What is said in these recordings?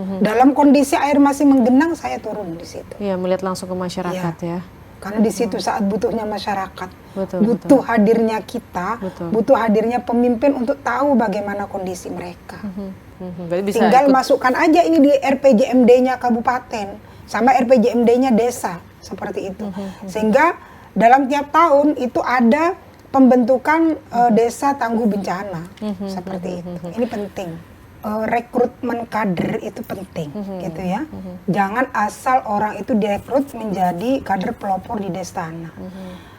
Dalam kondisi air masih menggenang, saya turun di situ. Iya, melihat langsung ke masyarakat ya. Karena di situ saat butuhnya masyarakat, Betul, butuh hadirnya kita, Betul. butuh hadirnya pemimpin untuk tahu bagaimana kondisi mereka. Berarti bisa Tinggal ikut. masukkan aja ini di RPJMD-nya kabupaten sama RPJMD-nya desa, seperti itu. Sehingga dalam tiap tahun itu ada pembentukan desa tangguh bencana, seperti itu. Ini penting. Rekrutmen kader itu penting, gitu ya. Jangan asal orang itu direkrut menjadi kader pelopor di Destana.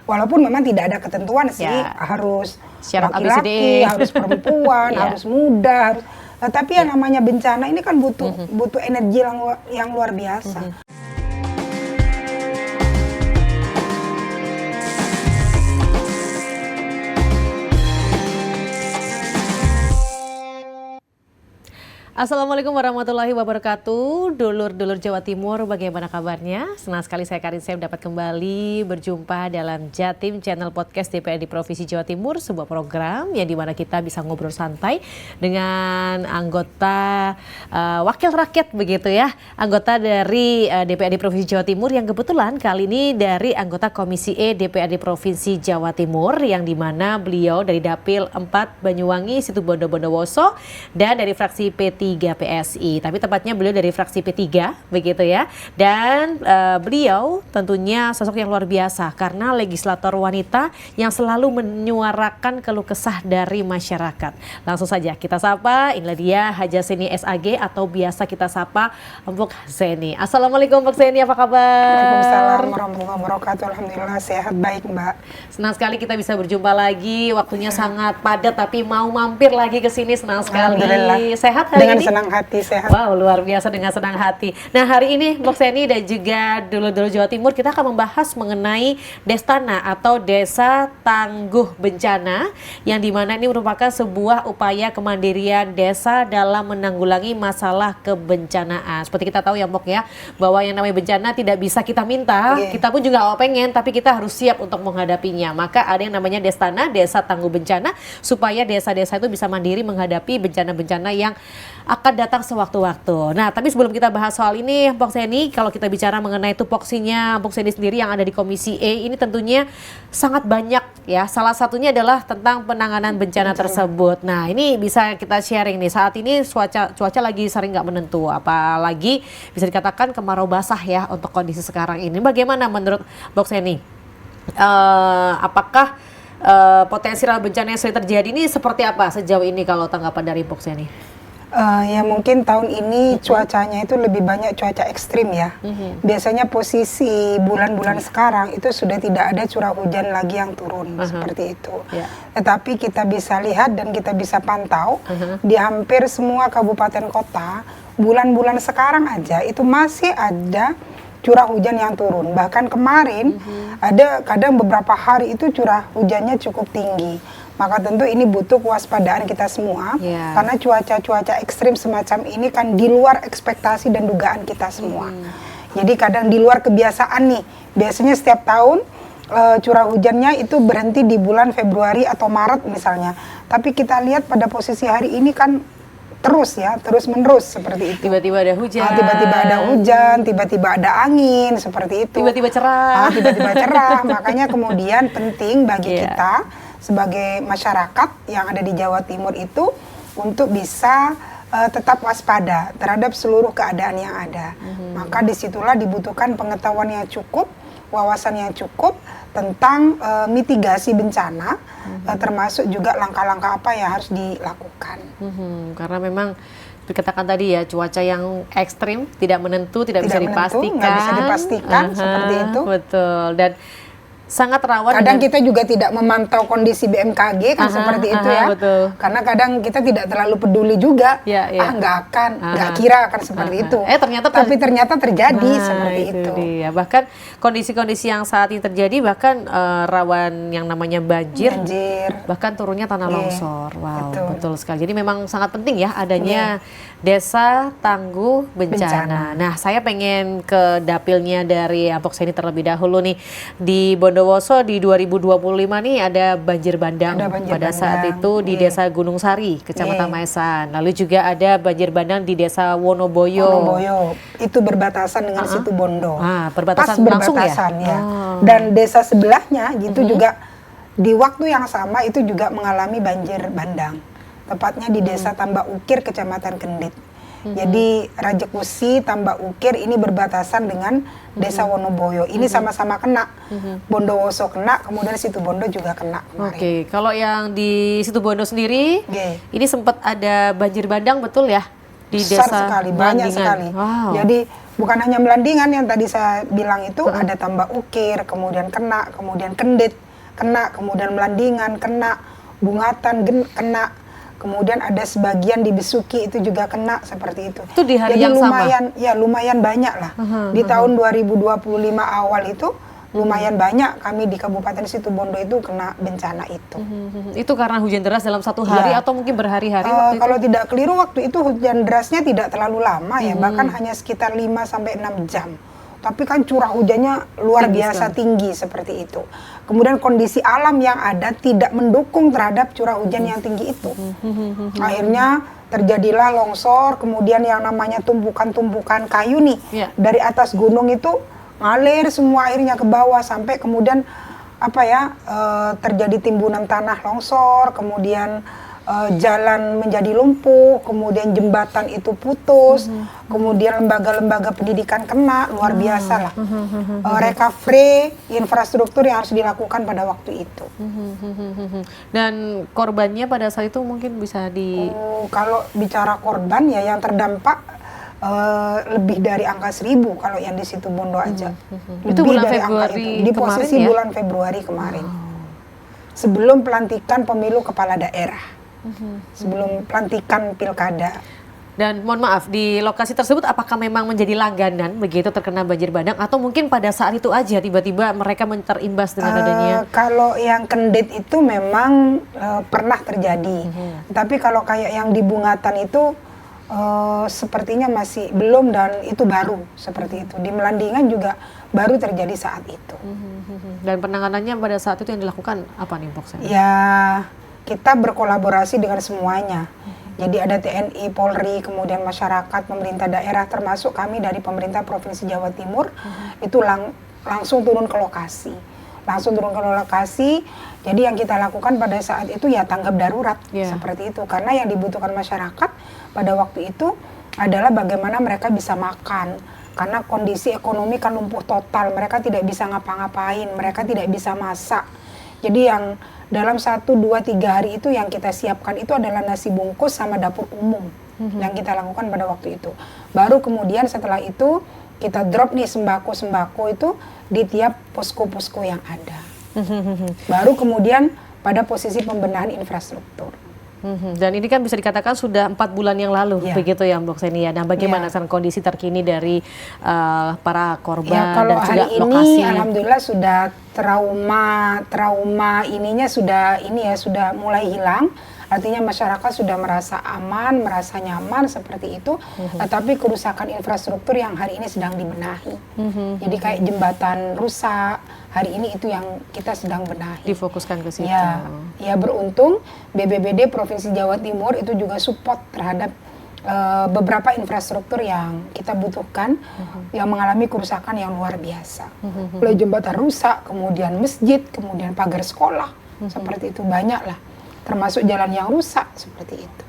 Walaupun memang tidak ada ketentuan sih, harus syarat laki-laki, ABCD. harus perempuan, harus muda, harus. Tapi yang namanya bencana ini kan butuh energi yang luar biasa. Assalamualaikum warahmatullahi wabarakatuh. Dulur-dulur Jawa Timur, bagaimana kabarnya? Senang sekali saya Karin Sem dapat kembali berjumpa dalam Jatim Channel Podcast DPRD Provinsi Jawa Timur, sebuah program yang dimana kita bisa ngobrol santai dengan anggota wakil rakyat begitu ya, anggota dari DPRD Provinsi Jawa Timur yang kebetulan kali ini dari anggota Komisi E DPRD Provinsi Jawa Timur, yang dimana beliau dari Dapil 4 Banyuwangi Situbondo Bondowoso dan dari fraksi P3 PSI, tapi tepatnya beliau dari fraksi P3 begitu ya. Dan beliau tentunya sosok yang luar biasa karena legislator wanita yang selalu menyuarakan keluh kesah dari masyarakat. Langsung saja kita sapa, inilah dia Haja Seni SAG atau biasa kita sapa Mbok Seni. Assalamualaikum Mbok Seni, apa kabar? Waalaikumsalam warahmatullahi wabarakatuh. Alhamdulillah sehat, baik Mbak. Senang sekali kita bisa berjumpa lagi, waktunya sangat padat tapi mau mampir lagi ke sini, senang sekali. Sehat hari dengan ini? Senang hati, sehat. Wow, luar biasa dengan senang hati. Nah, hari ini Mbok Seni dan juga dulur-dulur Jawa Timur kita akan membahas mengenai Destana atau Desa Tangguh Bencana, yang dimana ini merupakan sebuah upaya kemandirian desa dalam menanggulangi masalah kebencanaan. Seperti kita tahu ya Mbok ya, bahwa yang namanya bencana tidak bisa kita minta, kita pun juga pengen, tapi kita harus siap untuk menghadapinya. Maka ada yang namanya Destana, Desa Tangguh Bencana, supaya desa-desa itu bisa mandiri menghadapi bencana-bencana yang akan datang sewaktu-waktu. Nah, tapi sebelum kita bahas soal ini, Mbok Seni, kalau kita bicara mengenai tupoksinya Mbok Seni sendiri yang ada di Komisi E, ini tentunya sangat banyak ya. Salah satunya adalah tentang penanganan bencana tersebut. Nah, ini bisa kita sharing nih. Saat ini cuaca lagi sering nggak menentu, apalagi bisa dikatakan kemarau basah ya untuk kondisi sekarang ini. Bagaimana menurut Mbok Seni? Apakah potensi bencana yang sering terjadi ini seperti apa sejauh ini kalau tanggapan dari Mbok Seni? Ya mungkin tahun ini cuacanya itu lebih banyak cuaca ekstrim ya. Biasanya posisi bulan-bulan sekarang itu sudah tidak ada curah hujan lagi yang turun seperti itu. Tetapi kita bisa lihat dan kita bisa pantau di hampir semua kabupaten kota, bulan-bulan sekarang aja itu masih ada curah hujan yang turun. Bahkan kemarin ada kadang beberapa hari itu curah hujannya cukup tinggi. Maka tentu ini butuh kewaspadaan kita semua, karena cuaca-cuaca ekstrim semacam ini kan di luar ekspektasi dan dugaan kita semua. Jadi kadang di luar kebiasaan nih. Biasanya setiap tahun curah hujannya itu berhenti di bulan Februari atau Maret misalnya. Tapi kita lihat pada posisi hari ini kan terus ya, terus menerus seperti itu. Tiba-tiba ada hujan. Tiba-tiba ada hujan, tiba-tiba ada angin, seperti itu. Tiba-tiba cerah. Tiba-tiba cerah. Makanya kemudian penting bagi kita sebagai masyarakat yang ada di Jawa Timur itu untuk bisa tetap waspada terhadap seluruh keadaan yang ada. Maka disitulah dibutuhkan pengetahuan yang cukup, wawasan yang cukup tentang mitigasi bencana, termasuk juga langkah-langkah apa yang harus dilakukan. Karena memang dikatakan tadi ya, cuaca yang ekstrim, tidak menentu, tidak bisa dipastikan. Nggak bisa dipastikan, seperti itu. Betul, dan sangat rawan. Kadang kita juga tidak memantau kondisi BMKG kan seperti itu ya. Betul. Karena kadang kita tidak terlalu peduli juga. Nggak kira akan seperti itu. Tapi ternyata terjadi seperti itu. Dia. Bahkan kondisi-kondisi yang saat ini terjadi, bahkan rawan yang namanya banjir. Bahkan turunnya tanah longsor. Wow, betul sekali. Jadi memang sangat penting ya adanya Desa Tangguh Bencana. Nah, saya pengen ke dapilnya dari Ampokseni terlebih dahulu nih. Di Bondowoso di 2025 nih ada banjir bandang. Pada saat itu di Desa Gunung Sari, Kecamatan Maesan. Lalu juga ada banjir bandang di Desa Wonoboyo. Itu berbatasan dengan Situ Bondo. Berbatasan langsung ya. Dan desa sebelahnya gitu juga di waktu yang sama itu juga mengalami banjir bandang. Tepatnya di Desa Tambak Ukir, Kecamatan Kendit. Jadi Rajekusi, Tambak Ukir ini berbatasan dengan Desa Wonoboyo. Ini sama-sama kena. Bondowoso kena, kemudian Situ Bondo juga kena kemarin. Oke, kalau yang di Situ Bondo sendiri, ini sempat ada banjir bandang, betul ya? Di Besar desa sekali, banyak sekali. Jadi bukan hanya Melandingan yang tadi saya bilang itu, ada Tambak Ukir, kemudian kena, kemudian Kendit kena, kemudian Melandingan kena, Bungatan kena. Kemudian ada sebagian di Besuki itu juga kena seperti itu. Itu di hari Jadi yang lumayan, sama? Ya lumayan banyak lah. Di tahun 2025 awal itu lumayan banyak kami di Kabupaten Situ Bondo itu kena bencana itu. Itu karena hujan deras dalam satu hari atau mungkin berhari-hari waktu itu? Kalau tidak keliru waktu itu hujan derasnya tidak terlalu lama ya, bahkan hanya sekitar 5-6 jam. Tapi kan curah hujannya luar biasa tinggi seperti itu. Kemudian kondisi alam yang ada tidak mendukung terhadap curah hujan yang tinggi itu. Akhirnya terjadilah longsor, kemudian yang namanya tumpukan-tumpukan kayu nih dari atas gunung itu ngalir semua airnya ke bawah sampai kemudian terjadi timbunan tanah longsor, kemudian jalan menjadi lumpuh, kemudian jembatan itu putus, kemudian lembaga-lembaga pendidikan kena, luar biasa lah. Recovery infrastruktur yang harus dilakukan pada waktu itu. Dan korbannya pada saat itu mungkin bisa kalau bicara korban ya yang terdampak lebih dari angka 1.000 kalau yang di Situ Bondo aja. Itu bulan Februari di posisi bulan Februari kemarin. Sebelum pelantikan pemilu kepala daerah. Sebelum pelantikan pilkada. Dan mohon maaf, di lokasi tersebut apakah memang menjadi langganan begitu terkena banjir bandang atau mungkin pada saat itu aja tiba-tiba mereka terimbas dengan adanya? Kalau yang Kendit itu memang pernah terjadi. Tapi kalau kayak yang di Bungatan itu sepertinya masih belum dan itu baru seperti itu. Di Melandingan juga baru terjadi saat itu. Dan penanganannya pada saat itu yang dilakukan apa nih, Poksen? Ya, kita berkolaborasi dengan semuanya. Jadi ada TNI, Polri, kemudian masyarakat, pemerintah daerah, termasuk kami dari pemerintah Provinsi Jawa Timur, itu langsung turun ke lokasi. Jadi yang kita lakukan pada saat itu ya tanggap darurat, seperti itu. Karena yang dibutuhkan masyarakat pada waktu itu adalah bagaimana mereka bisa makan. Karena kondisi ekonomi kan lumpuh total, mereka tidak bisa ngapa-ngapain, mereka tidak bisa masak. Jadi yang dalam 1, 2, 3 hari itu yang kita siapkan itu adalah nasi bungkus sama dapur umum yang kita lakukan pada waktu itu. Baru kemudian setelah itu kita drop nih sembako-sembako itu di tiap posko-posko yang ada. Baru kemudian pada posisi pembenahan infrastruktur. Dan ini kan bisa dikatakan sudah 4 bulan yang lalu, begitu ya Mbak Ksenia. Nah, bagaimana sekarang kondisi terkini dari para korban kalau dan juga hari ini, lokasi? Alhamdulillah sudah trauma ininya sudah mulai hilang. Artinya masyarakat sudah merasa aman, merasa nyaman seperti itu. Tapi kerusakan infrastruktur yang hari ini sedang dibenahi. Jadi kayak jembatan rusak, hari ini itu yang kita sedang benahi. Difokuskan ke situ. Ya beruntung BPBD Provinsi Jawa Timur itu juga support terhadap beberapa infrastruktur yang kita butuhkan yang mengalami kerusakan yang luar biasa. Mulai jembatan rusak, kemudian masjid, kemudian pagar sekolah, seperti itu banyak lah. Termasuk jalan yang rusak seperti itu.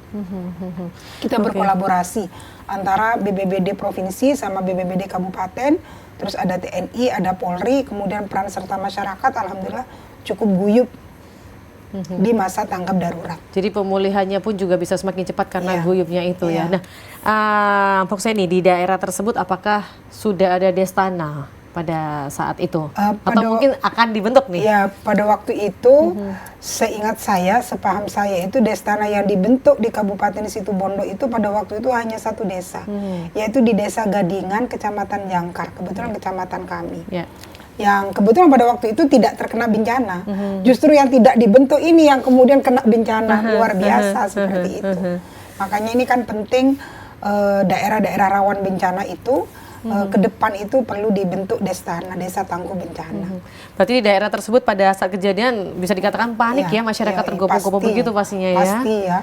Kita berkolaborasi antara BPBD Provinsi sama BPBD Kabupaten, terus ada TNI, ada Polri, kemudian peran serta masyarakat alhamdulillah cukup guyup di masa tanggap darurat. Jadi pemulihannya pun juga bisa semakin cepat karena guyupnya itu ya. Nah, Pokseni di daerah tersebut apakah sudah ada destana pada saat itu? Atau mungkin akan dibentuk nih? Ya, pada waktu itu seingat saya, sepaham saya itu destana yang dibentuk di Kabupaten Situ Bondo itu pada waktu itu hanya 1 desa. Yaitu di Desa Gadingan, Kecamatan Jangkar. Kebetulan kecamatan kami. Yang kebetulan pada waktu itu tidak terkena bencana. Justru yang tidak dibentuk ini yang kemudian kena bencana luar biasa seperti itu. Makanya ini kan penting daerah-daerah rawan bencana itu ke depan itu perlu dibentuk Destana, Desa Tangguh Bencana. Berarti di daerah tersebut pada saat kejadian bisa dikatakan panik ya, masyarakat tergopoh-gopoh begitu pastinya ya? Pasti ya.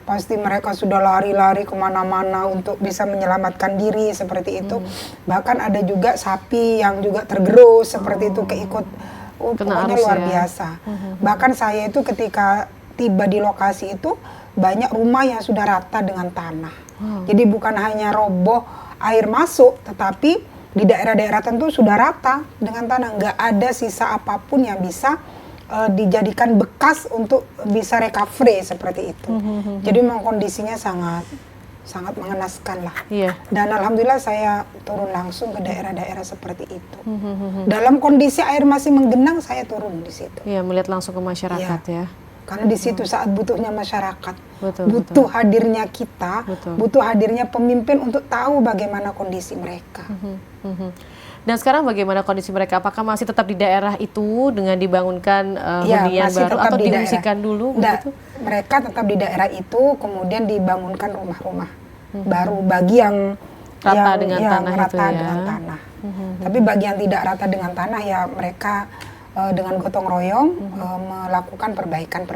Pasti mereka sudah lari-lari kemana-mana untuk bisa menyelamatkan diri seperti itu. Bahkan ada juga sapi yang juga tergerus seperti itu, keikut. Pokoknya luar biasa. Bahkan saya itu ketika tiba di lokasi itu banyak rumah yang sudah rata dengan tanah. Jadi bukan hanya roboh air masuk, tetapi di daerah-daerah tertentu sudah rata dengan tanah. Nggak ada sisa apapun yang bisa dijadikan bekas untuk bisa recovery seperti itu. Jadi memang kondisinya sangat mengenaskan lah. Dan alhamdulillah saya turun langsung ke daerah-daerah seperti itu. Dalam kondisi air masih menggenang, saya turun di situ. Iya, melihat langsung ke masyarakat ya. Karena di situ saat butuhnya masyarakat, butuh hadirnya kita, butuh hadirnya pemimpin untuk tahu bagaimana kondisi mereka. Dan sekarang bagaimana kondisi mereka? Apakah masih tetap di daerah itu dengan dibangunkan hunian baru atau diungsikan dulu? Mereka tetap di daerah itu, kemudian dibangunkan rumah-rumah baru bagi yang rata dengan tanah. Tapi bagi yang tidak rata dengan tanah ya mereka dengan gotong royong melakukan perbaikan.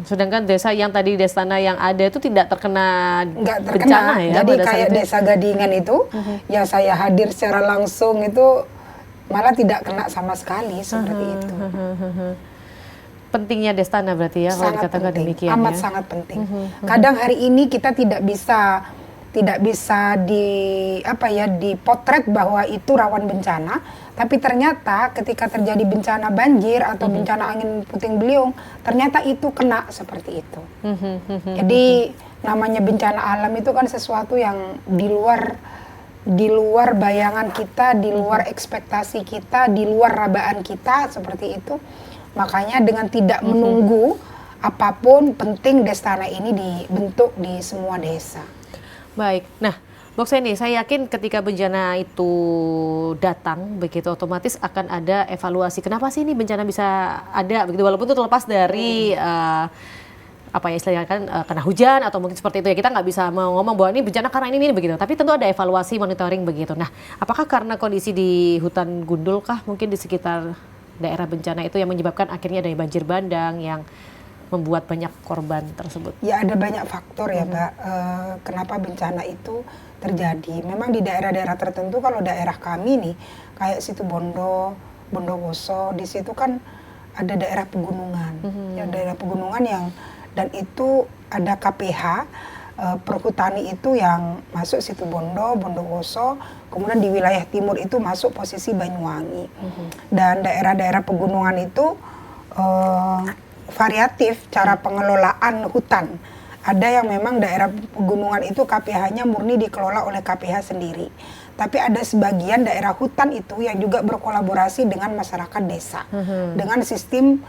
Sedangkan desa yang tadi Destana yang ada itu tidak terkena bencana ya? Jadi kayak Desa Gadingan itu, ya saya hadir secara langsung itu malah tidak kena sama sekali seperti itu. Pentingnya Destana berarti ya, kalau dikatakan demikian amat ya? Sangat penting. Kadang hari ini kita tidak bisa dipotret bahwa itu rawan bencana, tapi ternyata ketika terjadi bencana banjir atau bencana angin puting beliung, ternyata itu kena seperti itu. Jadi namanya bencana alam itu kan sesuatu yang di luar bayangan kita, di luar ekspektasi kita, di luar rabaan kita seperti itu. Makanya dengan tidak menunggu apapun, penting Destana ini dibentuk di semua desa. Baik, nah Mbok Seni, saya yakin ketika bencana itu datang, begitu otomatis akan ada evaluasi. Kenapa sih ini bencana bisa ada begitu, walaupun itu terlepas dari istilahnya kan kena hujan atau mungkin seperti itu ya, kita nggak bisa mau ngomong bahwa ini bencana karena ini begitu. Tapi tentu ada evaluasi, monitoring begitu. Nah, apakah karena kondisi di hutan gundul kah mungkin di sekitar daerah bencana itu yang menyebabkan akhirnya ada banjir bandang yang membuat banyak korban tersebut? Ya ada banyak faktor ya Mbak, kenapa bencana itu terjadi. Memang di daerah-daerah tertentu, kalau daerah kami nih, kayak Situbondo, Bondowoso, di situ kan ada daerah pegunungan. Ya, daerah pegunungan dan itu ada KPH, perhutani itu yang masuk Situbondo, Bondowoso, kemudian di wilayah timur itu masuk posisi Banyuwangi. Dan daerah-daerah pegunungan itu variatif cara pengelolaan hutan. Ada yang memang daerah pegunungan itu KPH-nya murni dikelola oleh KPH sendiri. Tapi ada sebagian daerah hutan itu yang juga berkolaborasi dengan masyarakat desa. Dengan sistem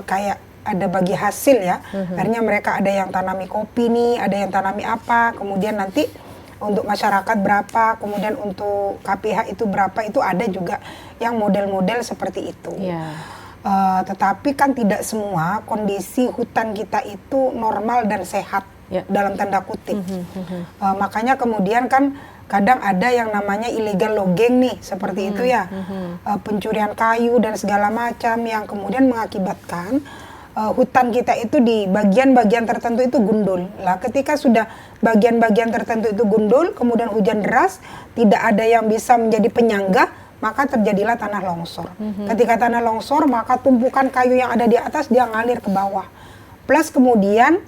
kayak ada bagi hasil ya. Akhirnya mereka ada yang tanami kopi nih, ada yang tanami apa, kemudian nanti untuk masyarakat berapa, kemudian untuk KPH itu berapa, itu ada juga yang model-model seperti itu. Tetapi kan tidak semua kondisi hutan kita itu normal dan sehat dalam tanda kutip. Makanya kemudian kan kadang ada yang namanya illegal logging nih, seperti itu ya. Pencurian kayu dan segala macam yang kemudian mengakibatkan hutan kita itu di bagian-bagian tertentu itu gundul. Lah ketika sudah bagian-bagian tertentu itu gundul, kemudian hujan deras, tidak ada yang bisa menjadi penyangga, maka terjadilah tanah longsor. Ketika tanah longsor, maka tumpukan kayu yang ada di atas dia ngalir ke bawah. Plus kemudian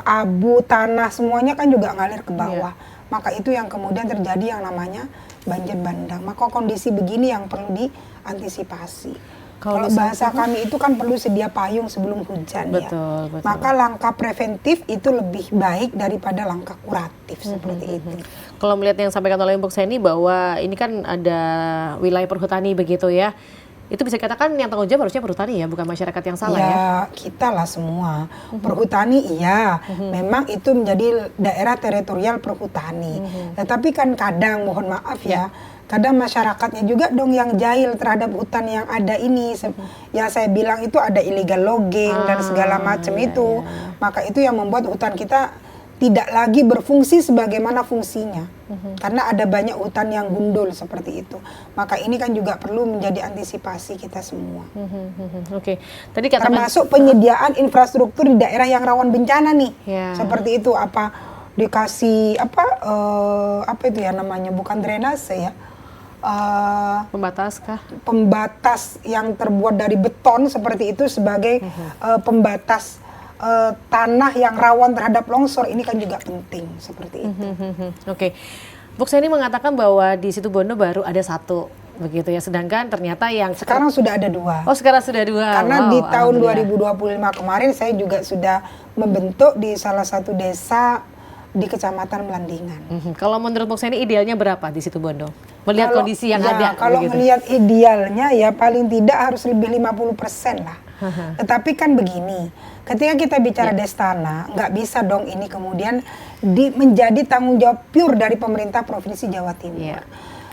abu, tanah semuanya kan juga ngalir ke bawah. Maka itu yang kemudian terjadi yang namanya banjir bandang. Maka kondisi begini yang perlu diantisipasi. Kalau bahasa kami itu kan perlu sedia payung sebelum hujan. Betul. Maka langkah preventif itu lebih baik daripada langkah kuratif seperti itu. Kalau melihat yang sampaikan oleh Mbok Seni bahwa ini kan ada wilayah perhutani begitu ya, itu bisa dikatakan yang tanggung jawab harusnya perhutani ya, bukan masyarakat yang salah ya? Ya, kita lah semua. Perhutani iya, memang itu menjadi daerah teritorial perhutani. Tetapi kan kadang, mohon maaf ya, kadang masyarakatnya juga dong yang jahil terhadap hutan yang ada ini. Yang saya bilang itu ada illegal logging dan segala macam itu. Maka itu yang membuat hutan kita tidak lagi berfungsi sebagaimana fungsinya. Karena ada banyak hutan yang gundul seperti itu. Maka ini kan juga perlu menjadi antisipasi kita semua. Oke. Tadi katakan termasuk penyediaan infrastruktur di daerah yang rawan bencana nih. Ya. Seperti itu, apa dikasih apa itu ya namanya, bukan drainase ya. pembatas kah? Pembatas yang terbuat dari beton seperti itu sebagai pembatas tanah yang rawan terhadap longsor, ini kan juga penting seperti itu. Oke. Bu Kseni mengatakan bahwa di Situbondo baru ada 1 begitu ya, sedangkan ternyata yang Sekarang sudah ada 2. Oh, sekarang sudah 2. Karena Wow, di tahun alhamdulillah. 2025 kemarin saya juga sudah membentuk di salah satu desa di Kecamatan Melandingan. Kalau menurut Bu Kseni idealnya berapa di Situbondo? Melihat kondisi yang ada. Kalau begitu. melihat idealnya ya paling tidak harus lebih 50% lah. Tetapi kan begini, ketika kita bicara Destana, nggak bisa dong ini kemudian menjadi tanggung jawab pure dari pemerintah Provinsi Jawa Timur.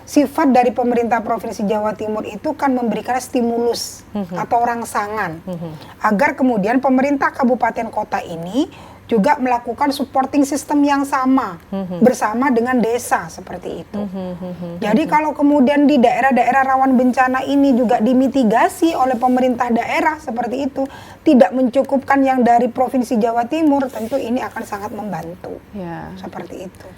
Sifat dari pemerintah Provinsi Jawa Timur itu kan memberikan stimulus atau rangsangan agar kemudian pemerintah kabupaten kota ini juga melakukan supporting system yang sama bersama dengan desa seperti itu. Jadi kalau kemudian di daerah-daerah rawan bencana ini juga dimitigasi oleh pemerintah daerah seperti itu, tidak mencukupkan yang dari Provinsi Jawa Timur, tentu ini akan sangat membantu. Seperti itu.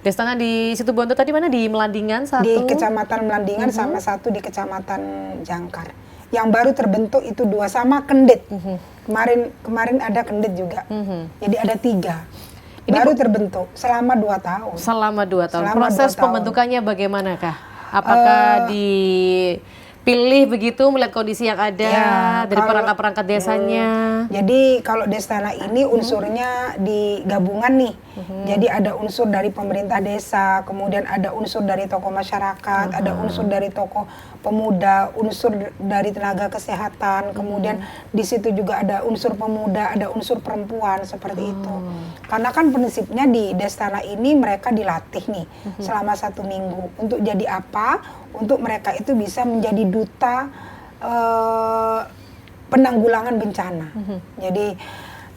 Destana di Situbondo tadi mana? Di Melandingan 1? Di Kecamatan Melandingan sama 1 di Kecamatan Jangkar. Yang baru terbentuk itu 2 sama Kendit. Kemarin ada Kendit juga. Jadi ada 3. Ini baru terbentuk selama 2 tahun. Selama 2 tahun. Selama Proses 2 tahun. pembentukannya bagaimanakah? Apakah dipilih begitu melihat kondisi yang ada dari perangkat-perangkat desanya? Jadi kalau Destana ini unsurnya di gabungan nih. Jadi ada unsur dari pemerintah desa, kemudian ada unsur dari tokoh masyarakat, ada unsur dari tokoh pemuda, unsur dari tenaga kesehatan, kemudian di situ juga ada unsur pemuda, ada unsur perempuan seperti itu. Karena kan prinsipnya di Destana ini mereka dilatih nih selama 1 minggu untuk jadi apa? Untuk mereka itu bisa menjadi duta penanggulangan bencana.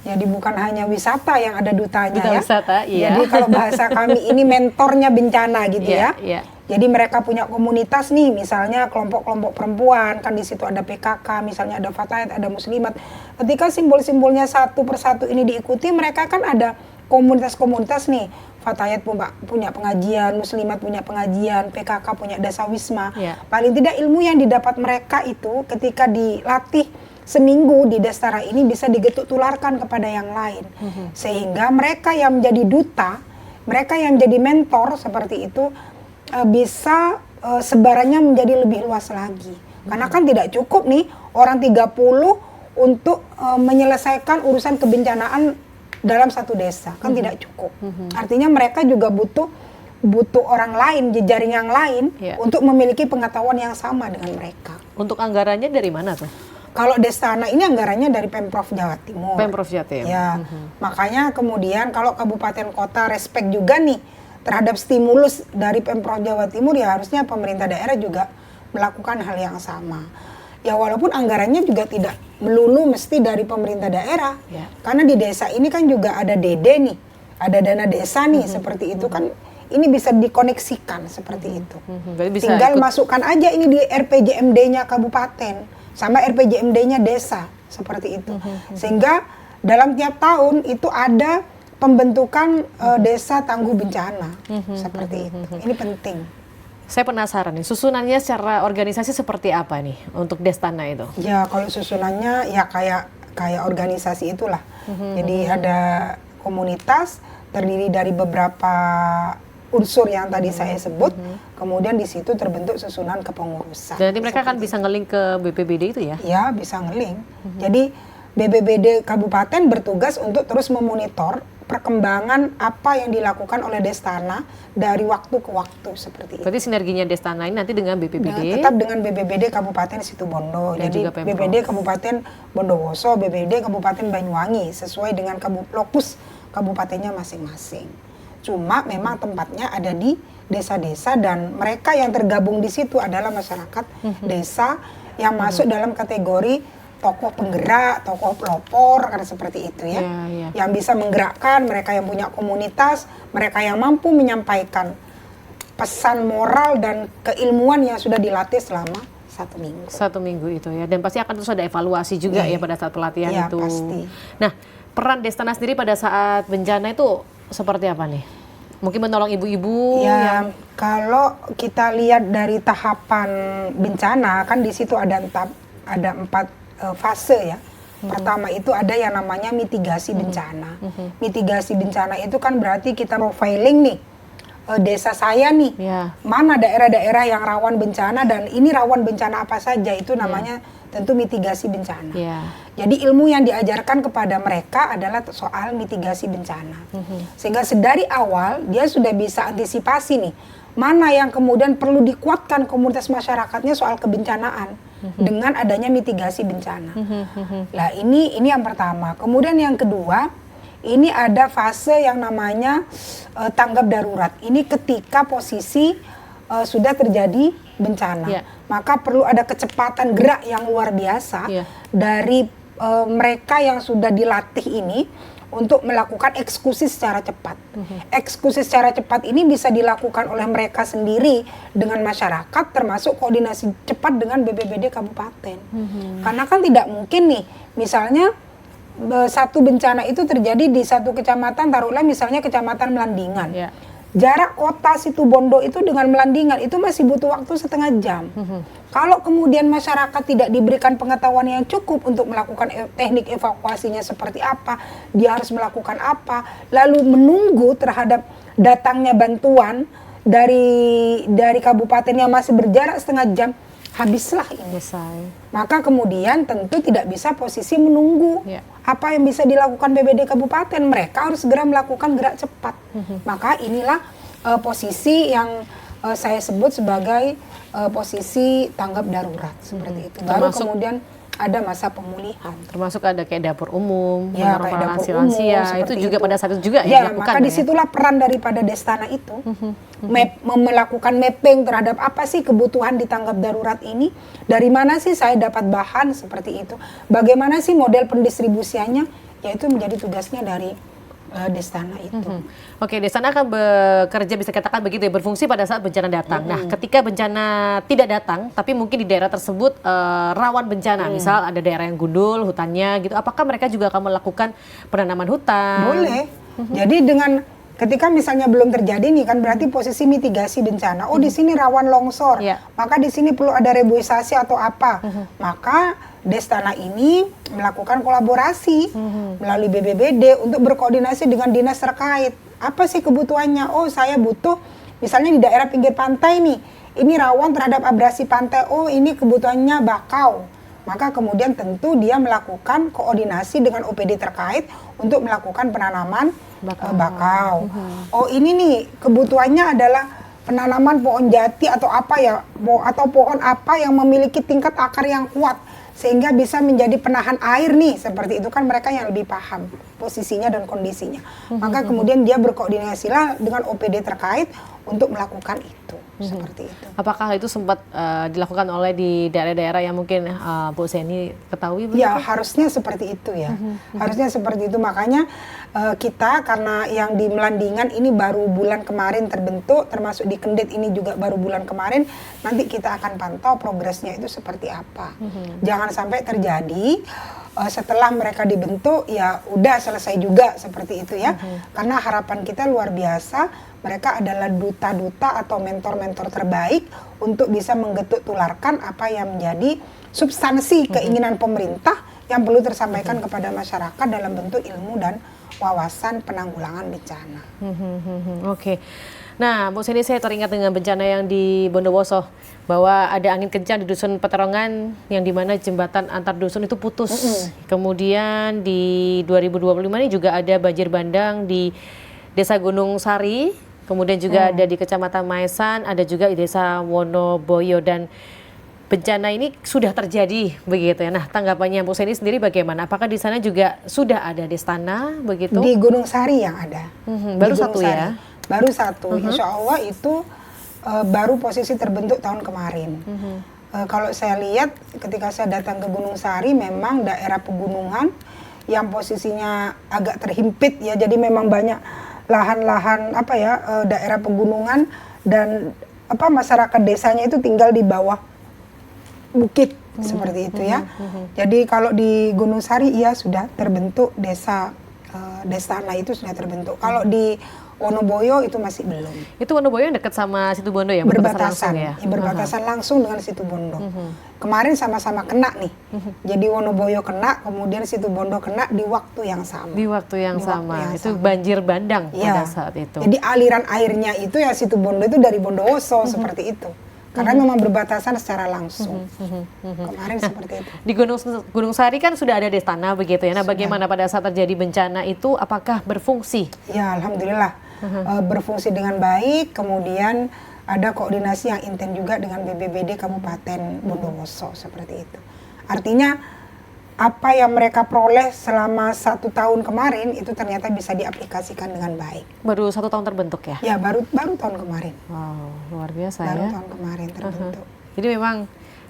Jadi bukan hanya wisata yang ada dutanya Wisata, iya. Jadi kalau bahasa kami ini mentornya bencana gitu ya. Jadi mereka punya komunitas nih, misalnya kelompok-kelompok perempuan, kan di situ ada PKK, misalnya ada Fatayat, ada Muslimat. Ketika simbol-simbolnya satu persatu ini diikuti, mereka kan ada komunitas-komunitas nih. Fatayat punya pengajian, Muslimat punya pengajian, PKK punya dasawisma. Paling tidak ilmu yang didapat mereka itu ketika dilatih seminggu di Destara ini bisa digetuk tularkan kepada yang lain. Sehingga mereka yang menjadi duta, mereka yang menjadi mentor seperti itu bisa sebarannya menjadi lebih luas lagi. Karena kan tidak cukup nih orang 30 untuk menyelesaikan urusan kebencanaan dalam satu desa, kan tidak cukup. Artinya mereka juga butuh orang lain, jejaring yang lain untuk memiliki pengetahuan yang sama dengan mereka. Untuk anggarannya dari mana tuh? Kalau Destana ini anggarannya dari Pemprov Jawa Timur. Pemprov Jawa Timur. Ya, makanya kemudian kalau kabupaten kota respect juga nih terhadap stimulus dari Pemprov Jawa Timur, ya harusnya pemerintah daerah juga melakukan hal yang sama. Ya walaupun anggarannya juga tidak melulu mesti dari pemerintah daerah, karena di desa ini kan juga ada DD nih, ada dana desa nih, seperti itu kan. Ini bisa dikoneksikan seperti itu. Bisa tinggal masukkan aja ini di RPJMD-nya kabupaten sama RPJMD-nya desa seperti itu. Sehingga dalam tiap tahun itu ada pembentukan desa tangguh bencana seperti itu. Ini penting. Saya penasaran nih, susunannya secara organisasi seperti apa nih untuk Destana itu? Ya kalau susunannya ya kayak organisasi itulah. Jadi ada komunitas terdiri dari beberapa unsur yang tadi saya sebut, kemudian di situ terbentuk susunan kepengurusan. Dan nanti mereka akan bisa nge-link ke BPBD itu ya? Ya, bisa nge-link. Jadi BPBD Kabupaten bertugas untuk terus memonitor perkembangan apa yang dilakukan oleh Destana dari waktu ke waktu seperti itu. Berarti sinerginya Destana ini nanti dengan BPBD? Tetap dengan BPBD Kabupaten Situbondo. Dan jadi BPBD Kabupaten Bondowoso, BPBD Kabupaten Banyuwangi sesuai dengan lokus kabupatennya masing-masing. Cuma memang tempatnya ada di desa-desa dan mereka yang tergabung di situ adalah masyarakat desa yang masuk dalam kategori tokoh penggerak, tokoh pelopor, karena seperti itu ya. Yang bisa menggerakkan, mereka yang punya komunitas, mereka yang mampu menyampaikan pesan moral dan keilmuan yang sudah dilatih selama 1 minggu. 1 minggu itu ya, dan pasti akan terus ada evaluasi juga ya pada saat pelatihan itu. Pasti. Nah, peran Destana sendiri pada saat bencana itu seperti apa nih? Mungkin menolong ibu-ibu ya, kalau kita lihat dari tahapan bencana kan di situ ada 4 fase ya. Pertama itu ada yang namanya mitigasi bencana. Mitigasi bencana itu kan berarti kita profiling nih desa saya nih, mana daerah-daerah yang rawan bencana dan ini rawan bencana apa saja, itu namanya tentu mitigasi bencana. Jadi ilmu yang diajarkan kepada mereka adalah soal mitigasi bencana. Sehingga sedari awal dia sudah bisa antisipasi nih, mana yang kemudian perlu dikuatkan komunitas masyarakatnya soal kebencanaan dengan adanya mitigasi bencana. Nah ini yang pertama. Kemudian yang kedua, ini ada fase yang namanya tanggap darurat. Ini ketika posisi sudah terjadi bencana, maka perlu ada kecepatan gerak yang luar biasa dari mereka yang sudah dilatih ini untuk melakukan eksekusi secara cepat. Eksekusi secara cepat ini bisa dilakukan oleh mereka sendiri dengan masyarakat, termasuk koordinasi cepat dengan BPBD kabupaten. Karena kan tidak mungkin nih, misalnya satu bencana itu terjadi di satu kecamatan, taruhlah misalnya kecamatan Melandingan. Jarak kota Situbondo itu dengan Melandingan itu masih butuh waktu setengah jam. Kalau kemudian masyarakat tidak diberikan pengetahuan yang cukup untuk melakukan teknik evakuasinya seperti apa, dia harus melakukan apa, lalu menunggu terhadap datangnya bantuan dari kabupaten yang masih berjarak setengah jam, habislah ini. Maka kemudian tentu tidak bisa posisi menunggu. Apa yang bisa dilakukan BPBD kabupaten, mereka harus segera melakukan gerak cepat. Maka inilah posisi yang saya sebut sebagai posisi tanggap darurat seperti itu. Baru kemudian ada masa pemulihan. Termasuk ada kayak dapur umum, kayak dapur lansia, itu juga pada saat itu juga ya dilakukan. Maka disitulah peran daripada Destana itu melakukan mapping terhadap apa sih kebutuhan di tanggap darurat ini, dari mana sih saya dapat bahan seperti itu, bagaimana sih model pendistribusiannya, yaitu menjadi tugasnya dari Destana itu. Oke, Destana akan bekerja, bisa katakan begitu ya, berfungsi pada saat bencana datang. Nah, ketika bencana tidak datang, tapi mungkin di daerah tersebut rawan bencana, misal ada daerah yang gundul hutannya gitu, apakah mereka juga akan melakukan penanaman hutan? Boleh. Jadi dengan ketika misalnya belum terjadi nih kan berarti posisi mitigasi bencana. Oh di sini rawan longsor, maka di sini perlu ada reboisasi atau apa. Maka Destana ini melakukan kolaborasi melalui BPBD untuk berkoordinasi dengan dinas terkait. Apa sih kebutuhannya? Oh saya butuh misalnya di daerah pinggir pantai nih, ini rawan terhadap abrasi pantai. Oh ini kebutuhannya bakau. Maka kemudian tentu dia melakukan koordinasi dengan OPD terkait untuk melakukan penanaman bakau. Oh ini nih kebutuhannya adalah penanaman pohon jati atau apa ya, atau pohon apa yang memiliki tingkat akar yang kuat sehingga bisa menjadi penahan air nih, seperti itu kan mereka yang lebih paham posisinya dan kondisinya. Maka kemudian dia berkoordinasilah dengan OPD terkait untuk melakukan itu. Seperti itu. Apakah itu sempat dilakukan oleh di daerah-daerah yang mungkin Bu Seni ketahui? Ya harusnya seperti itu ya. Harusnya seperti itu. Makanya kita karena yang di Melandingan ini baru bulan kemarin terbentuk, termasuk di Kendet ini juga baru bulan kemarin, nanti kita akan pantau progresnya itu seperti apa. Jangan sampai terjadi setelah mereka dibentuk ya udah selesai juga seperti itu ya. Karena harapan kita luar biasa, mereka adalah duta-duta atau mentor-mentor terbaik untuk bisa menggetuk tularkan apa yang menjadi substansi keinginan pemerintah yang perlu tersampaikan kepada masyarakat dalam bentuk ilmu dan wawasan penanggulangan bencana. Oke. Nah, Bu Seni, saya teringat dengan bencana yang di Bondowoso, bahwa ada angin kencang di dusun Peterongan yang dimana jembatan antar dusun itu putus. Kemudian di 2025 ini juga ada banjir bandang di Desa Gunung Sari, kemudian juga ada di Kecamatan Maesan, ada juga di Desa Wonoboyo, dan bencana ini sudah terjadi begitu ya. Nah, tanggapannya Bu Seni sendiri bagaimana? Apakah di sana juga sudah ada Destana begitu? Di Gunung Sari yang ada. Baru satu Sari. Ya? Baru satu. Insya Allah itu baru posisi terbentuk tahun kemarin. Kalau saya lihat ketika saya datang ke Gunung Sari, memang daerah pegunungan yang posisinya agak terhimpit ya, jadi memang banyak lahan-lahan daerah pegunungan, dan masyarakat desanya itu tinggal di bawah bukit seperti itu ya. Jadi kalau di Gunung Sari sudah terbentuk desa Destana itu sudah terbentuk. Kalau di Wonoboyo itu masih belum. Itu Wonoboyo yang dekat sama Situbondo ya? Berbatasan, langsung, ya? Berbatasan langsung dengan Situbondo. Kemarin sama-sama kena nih. Jadi Wonoboyo kena, kemudian Situbondo kena di waktu yang sama. Di waktu yang sama. Itu banjir bandang pada saat itu. Jadi aliran airnya itu ya Situbondo itu dari Bondowoso seperti itu. Karena memang berbatasan secara langsung. Kemarin seperti itu. Di Gunung Sari kan sudah ada Destana begitu ya. Nah, bagaimana pada saat terjadi bencana itu, apakah berfungsi? Ya, alhamdulillah berfungsi dengan baik. Kemudian ada koordinasi yang intens juga dengan BPBD Kabupaten Bondowoso seperti itu. Artinya apa yang mereka peroleh selama 1 tahun kemarin itu ternyata bisa diaplikasikan dengan baik. Baru 1 tahun terbentuk ya? Ya, baru tahun kemarin. Wow, luar biasa baru ya. Tahun kemarin terbentuk. Jadi memang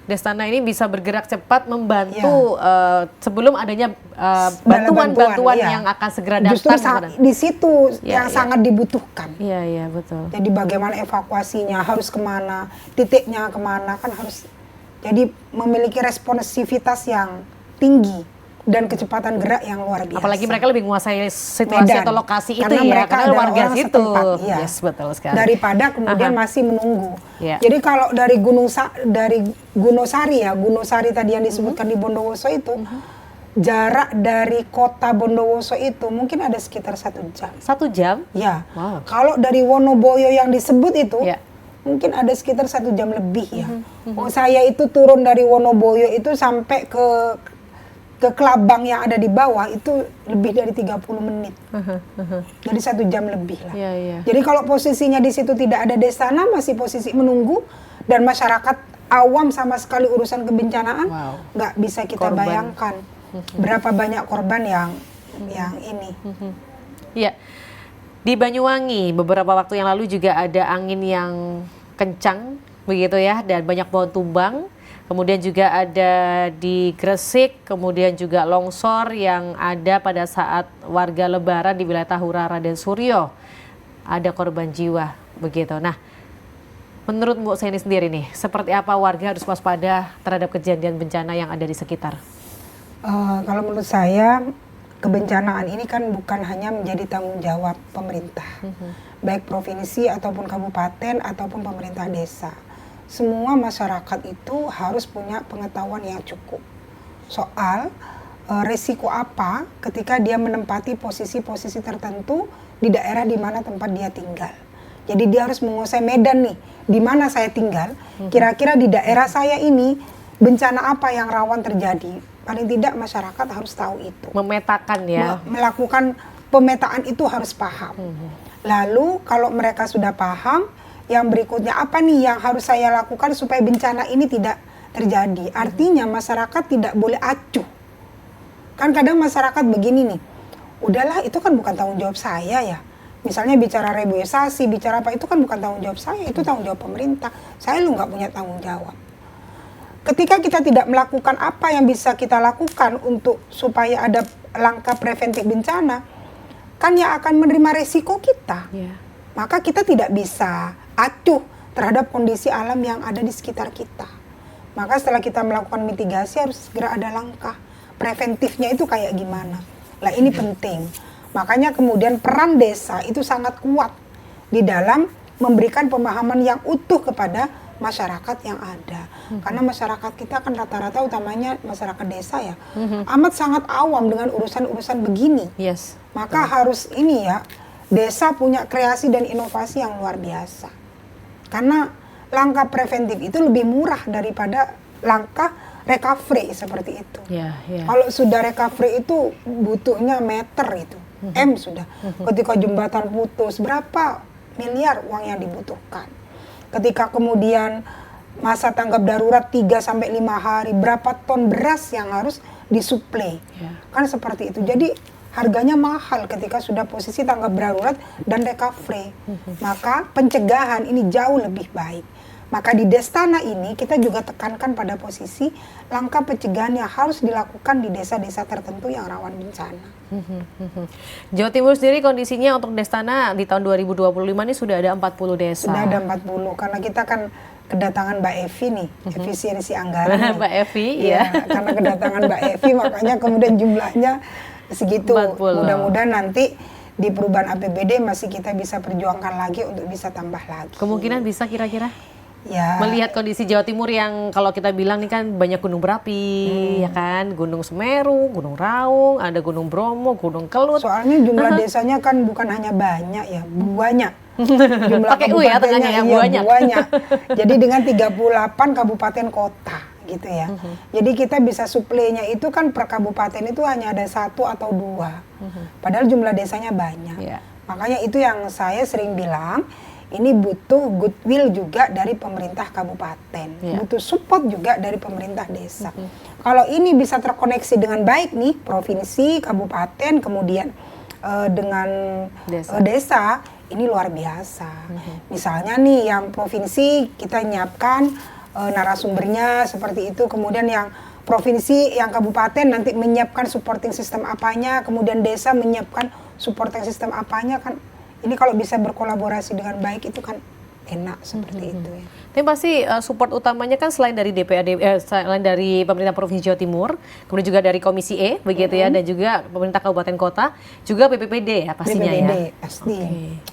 Destana ini bisa bergerak cepat membantu sebelum adanya bantuan-bantuan yang akan segera datang. Justru di situ yang sangat dibutuhkan. Iya, betul. Jadi bagaimana evakuasinya, harus kemana, titiknya kemana, kan harus jadi memiliki responsivitas yang tinggi dan kecepatan gerak yang luar biasa. Apalagi mereka lebih menguasai situasi atau lokasi itu karena warga situ. Setempat, ya. Yes, betul sekali. Daripada kemudian masih menunggu. Jadi kalau dari Gunung Sari tadi yang disebutkan di Bondowoso itu, jarak dari kota Bondowoso itu mungkin ada sekitar 1 jam. 1 jam? Ya. Wow. Kalau dari Wonoboyo yang disebut itu, mungkin ada sekitar 1 jam lebih ya. Saya itu turun dari Wonoboyo itu sampai ke Kelabang yang ada di bawah itu lebih dari 30 menit. Jadi 1 jam lebih lah. Jadi kalau posisinya di situ tidak ada Destana, masih posisi menunggu, dan masyarakat awam sama sekali urusan kebencanaan nggak bisa kita bayangkan berapa banyak korban yang ini. Iya. Di Banyuwangi beberapa waktu yang lalu juga ada angin yang kencang begitu ya, dan banyak pohon tumbang. Kemudian juga ada di Gresik, kemudian juga longsor yang ada pada saat warga lebaran di wilayah Tahura Raden Suryo. Ada korban jiwa begitu. Nah, menurut Mbok Seni sendiri nih, seperti apa warga harus waspada terhadap kejadian bencana yang ada di sekitar? Kalau menurut saya, kebencanaan ini kan bukan hanya menjadi tanggung jawab pemerintah, baik provinsi ataupun kabupaten ataupun pemerintah desa. Semua masyarakat itu harus punya pengetahuan yang cukup soal resiko apa ketika dia menempati posisi-posisi tertentu di daerah di mana tempat dia tinggal. Jadi dia harus menguasai medan nih, di mana saya tinggal, kira-kira di daerah saya ini bencana apa yang rawan terjadi. Paling tidak masyarakat harus tahu itu. Memetakan ya. Melakukan pemetaan itu harus paham. Lalu kalau mereka sudah paham, yang berikutnya apa nih yang harus saya lakukan supaya bencana ini tidak terjadi. Artinya masyarakat tidak boleh acuh. Kan kadang masyarakat begini nih, udahlah itu kan bukan tanggung jawab saya ya. Misalnya bicara reboisasi, bicara apa, itu kan bukan tanggung jawab saya, itu tanggung jawab pemerintah. Saya nggak punya tanggung jawab. Ketika kita tidak melakukan apa yang bisa kita lakukan untuk supaya ada langkah preventif bencana, kan yang akan menerima resiko kita. Maka kita tidak bisa acuh terhadap kondisi alam yang ada di sekitar kita. Maka setelah kita melakukan mitigasi harus segera ada langkah preventifnya itu kayak gimana. Nah ini penting. Makanya kemudian peran desa itu sangat kuat di dalam memberikan pemahaman yang utuh kepada masyarakat yang ada. Karena masyarakat kita kan rata-rata utamanya masyarakat desa ya, amat sangat awam dengan urusan-urusan begini. Maka harus ini ya, desa punya kreasi dan inovasi yang luar biasa. Karena langkah preventif itu lebih murah daripada langkah recovery seperti itu. Kalau sudah recovery itu butuhnya meter itu, M sudah. Ketika jembatan putus, berapa miliar uang yang dibutuhkan. Ketika kemudian masa tanggap darurat 3-5 hari, berapa ton beras yang harus disuplai. Kan seperti itu. Jadi harganya mahal ketika sudah posisi tanggap darurat dan recovery. Maka pencegahan ini jauh lebih baik. Maka di Destana ini kita juga tekankan pada posisi langkah pencegahan yang harus dilakukan di desa-desa tertentu yang rawan bencana. Jawa Timur sendiri kondisinya untuk Destana di tahun 2025 ini sudah ada 40 desa. Sudah ada 40, karena kita kan kedatangan Mbak Evi nih, efisiensi anggaran. Mbak Evi, ya. Karena kedatangan Mbak Evi, makanya kemudian jumlahnya segitu. 40. Mudah-mudahan nanti di perubahan APBD masih kita bisa perjuangkan lagi untuk bisa tambah lagi. Kemungkinan bisa kira-kira? Ya. Melihat kondisi Jawa Timur yang kalau kita bilang nih kan banyak gunung berapi, ya kan, Gunung Semeru, Gunung Raung, ada Gunung Bromo, Gunung Kelut. Soalnya jumlah desanya kan bukan hanya banyak ya, banyak. Jumlah pakai U ya tengahnya ya, banyak. Jadi dengan 38 kabupaten kota gitu ya. Jadi kita bisa suplainya itu kan per kabupaten itu hanya ada 1 atau 2. Padahal jumlah desanya banyak. Yeah. Makanya itu yang saya sering bilang, ini butuh goodwill juga dari pemerintah kabupaten, butuh support juga dari pemerintah desa. Kalau ini bisa terkoneksi dengan baik nih, provinsi, kabupaten, kemudian dengan desa, ini luar biasa. Misalnya nih yang provinsi kita nyiapkan narasumbernya seperti itu, kemudian yang provinsi, yang kabupaten nanti menyiapkan supporting system apanya, kemudian desa menyiapkan supporting system apanya, kan ini kalau bisa berkolaborasi dengan baik itu kan enak seperti itu ya. Tapi pasti support utamanya kan selain dari DPRD, selain dari pemerintah Provinsi Jawa Timur, kemudian juga dari Komisi E begitu ya, dan juga pemerintah kabupaten kota, juga BPPD ya pastinya BPPD, ya. pasti.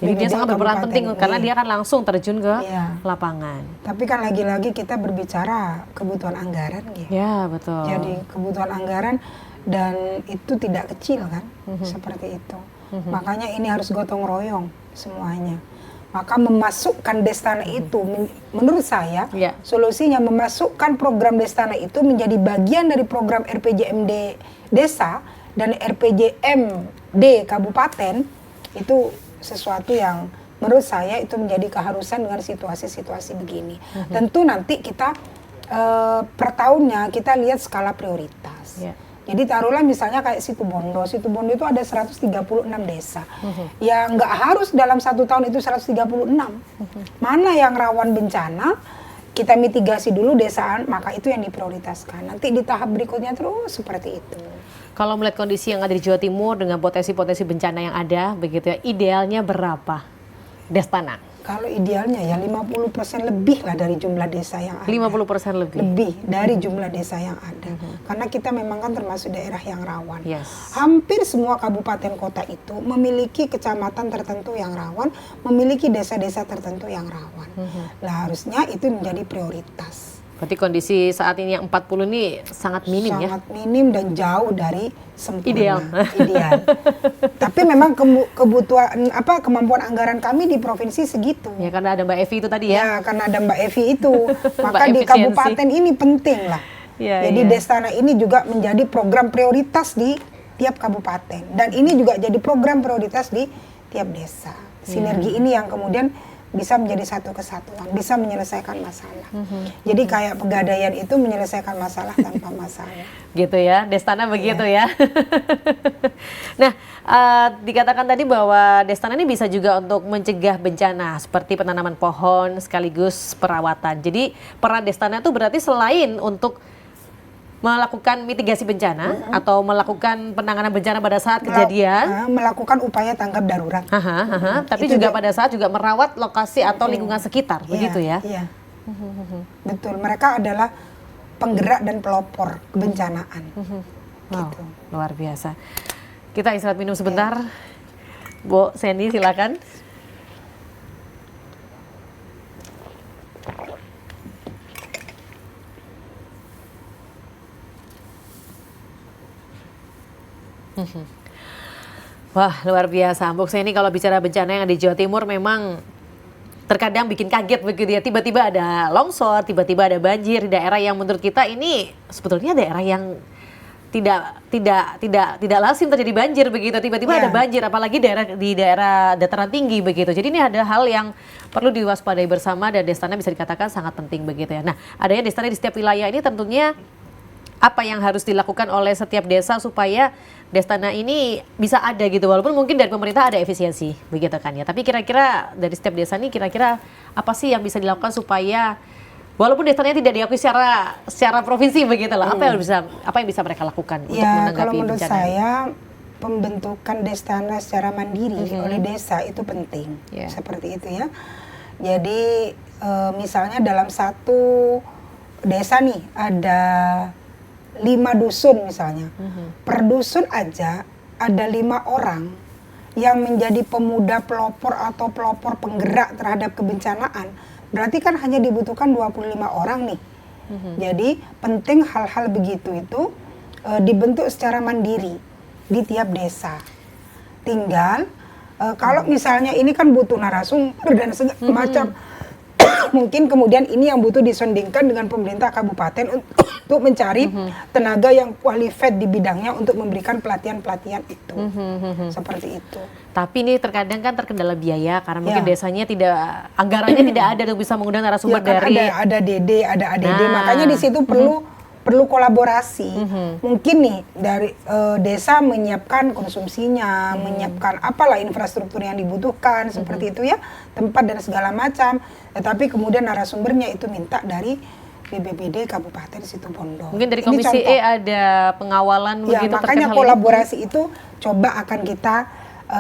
Jadi dia sangat berperan penting karena dia akan langsung terjun ke Iya. lapangan. Tapi kan lagi-lagi kita berbicara kebutuhan anggaran gitu. Ya betul. Jadi kebutuhan anggaran dan itu tidak kecil kan, seperti itu. Makanya ini harus gotong royong semuanya. Maka memasukkan Destana itu, menurut saya, solusinya memasukkan program Destana itu menjadi bagian dari program RPJMD Desa dan RPJMD Kabupaten, itu sesuatu yang menurut saya itu menjadi keharusan dengan situasi-situasi begini. Tentu nanti kita per tahunnya kita lihat skala prioritas. Jadi taruhlah misalnya kayak Situbondo itu ada 136 desa. Ya nggak harus dalam 1 tahun itu 136. Mana yang rawan bencana, kita mitigasi dulu desaan, maka itu yang diprioritaskan. Nanti di tahap berikutnya terus seperti itu. Kalau melihat kondisi yang ada di Jawa Timur dengan potensi-potensi bencana yang ada, begitu ya, idealnya berapa Destana? Kalau idealnya ya 50% lebih lah dari jumlah desa yang ada. 50% lebih? Lebih dari jumlah desa yang ada. Karena kita memang kan termasuk daerah yang rawan. Yes. Hampir semua kabupaten kota itu memiliki kecamatan tertentu yang rawan, memiliki desa-desa tertentu yang rawan. Lah harusnya itu menjadi prioritas. Berarti kondisi saat ini yang 40 ini sangat minim ya? Sangat minim dan jauh dari sempurna. Ideal. Tapi memang kebutuhan kemampuan anggaran kami di provinsi segitu. Ya karena ada Mbak Evi itu tadi ya. Ya karena ada Mbak Evi itu. Maka di kabupaten ini penting lah. Jadi Destana ini juga menjadi program prioritas di tiap kabupaten. Dan ini juga jadi program prioritas di tiap desa. Sinergi ini yang kemudian bisa menjadi satu kesatuan, bisa menyelesaikan masalah. Jadi kayak Pegadaian itu menyelesaikan masalah tanpa masalah. Gitu ya, Destana begitu ya. Nah, dikatakan tadi bahwa Destana ini bisa juga untuk mencegah bencana seperti penanaman pohon sekaligus perawatan. Jadi peran Destana itu berarti selain untuk melakukan mitigasi bencana atau melakukan penanganan bencana pada saat kejadian, melakukan upaya tanggap darurat. Tapi juga pada saat juga merawat lokasi atau lingkungan sekitar, begitu ya? Iya. Betul, mereka adalah penggerak dan pelopor kebencanaan. Gitu. Luar biasa. Kita istirahat minum sebentar. Bu Sandy silakan. Wah luar biasa, Mbok Seni kalau bicara bencana yang ada di Jawa Timur memang terkadang bikin kaget begitu ya, tiba-tiba ada longsor, tiba-tiba ada banjir di daerah yang menurut kita ini sebetulnya daerah yang tidak lazim terjadi banjir begitu, tiba-tiba ada banjir, apalagi di daerah dataran tinggi begitu. Jadi ini ada hal yang perlu diwaspadai bersama dan Destana bisa dikatakan sangat penting begitu ya. Nah, adanya Destana di setiap wilayah ini tentunya apa yang harus dilakukan oleh setiap desa supaya Destana ini bisa ada gitu, walaupun mungkin dari pemerintah ada efisiensi begitu kan ya, tapi kira-kira dari setiap desa ini kira-kira apa sih yang bisa dilakukan supaya walaupun Destananya tidak diakui secara provinsi begitu lah, apa yang bisa mereka lakukan untuk Ya, menanggapi kalau menurut bencana? saya pembentukan Destana secara mandiri oleh desa itu penting, seperti itu ya. Jadi misalnya dalam satu desa nih ada 5 dusun misalnya, per dusun aja ada 5 orang yang menjadi pemuda pelopor atau pelopor penggerak terhadap kebencanaan, berarti kan hanya dibutuhkan 25 orang nih. Jadi penting hal-hal begitu itu dibentuk secara mandiri di tiap desa. Tinggal kalau misalnya ini kan butuh narasumber dan segala macam, mungkin kemudian ini yang butuh disondingkan dengan pemerintah kabupaten untuk mencari tenaga yang qualified di bidangnya untuk memberikan pelatihan-pelatihan itu. Seperti itu. Tapi ini terkadang kan terkendala biaya karena mungkin desanya anggarannya tidak ada untuk bisa mengundang narasumber kan dari ada DD, ada ADD, makanya di situ perlu kolaborasi. Mungkin nih dari desa menyiapkan konsumsinya, menyiapkan apalah infrastruktur yang dibutuhkan seperti itu ya, tempat dan segala macam. Tetapi kemudian narasumbernya itu minta dari BPBD Kabupaten Situbondo. Mungkin dari Komisi E ada pengawalan ya, begitu. Makanya kolaborasi itu coba akan kita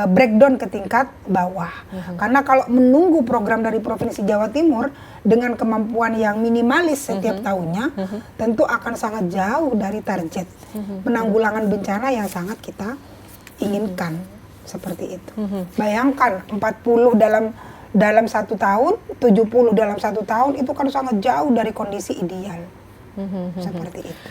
breakdown ke tingkat bawah. Karena kalau menunggu program dari Provinsi Jawa Timur dengan kemampuan yang minimalis setiap tahunnya, tentu akan sangat jauh dari target penanggulangan bencana yang sangat kita inginkan. Seperti itu. Bayangkan 40 dalam 1 tahun, 70 dalam 1 tahun, itu kan sangat jauh dari kondisi ideal. Seperti itu.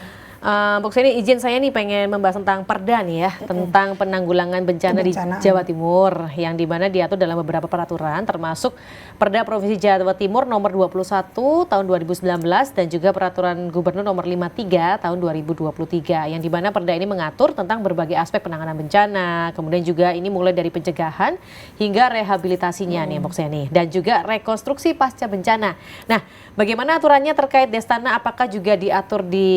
Bu Kseni, izin saya nih pengen membahas tentang Perda nih ya, tentang penanggulangan bencana di Jawa Timur, yang dimana diatur dalam beberapa peraturan, termasuk Perda Provinsi Jawa Timur nomor 21 tahun 2019 dan juga Peraturan Gubernur nomor 53 tahun 2023, yang dimana Perda ini mengatur tentang berbagai aspek penanganan bencana, kemudian juga ini mulai dari pencegahan hingga rehabilitasinya nih Bu Kseni, dan juga rekonstruksi pasca bencana. Nah, bagaimana aturannya terkait Destana, apakah juga diatur di